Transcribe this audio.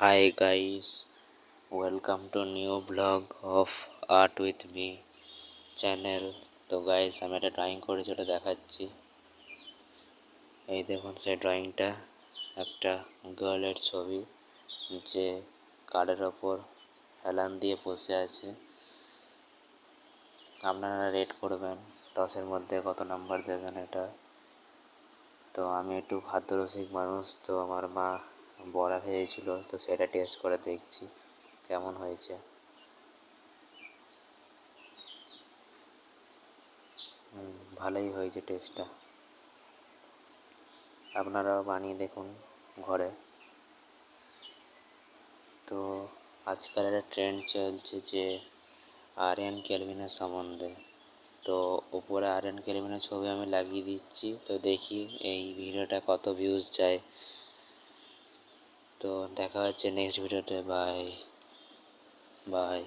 Hi guys, welcome to new vlog of Art with me channel. তো guys আমি একটা drawing করেছি, ওটা দেখাচ্ছি। এই দেখুন সেই ড্রয়িংটা, একটা গার্লের ছবি যে কার্ডের ওপর হেলান দিয়ে বসে আছে। আপনারা রেট করবেন 10-এর মধ্যে কত নাম্বার দেবেন এটা। তো আমি একটু খাদ্যরসিক মানুষ, তো আমার মা বড়া ভেজেছিল, তো সেটা টেস্ট করে দেখছি কেমন হয়েছে। ভালোই হয়েছে টেস্টটা, আপনারাও বানিয়ে দেখুন ঘরে। তো আজকাল একটা ট্রেন্ড চলছে যে আরিয়ান ক্যালভিনের সম্বন্ধে। তো উপরে আরিয়ান ক্যালভিনের ছবি আমি লাগিয়ে দিচ্ছি, তো দেখি এই ভিডিওটা কত ভিউজ যায়। তো দেখা হচ্ছে নেক্সট ভিডিওতে। Bye bye.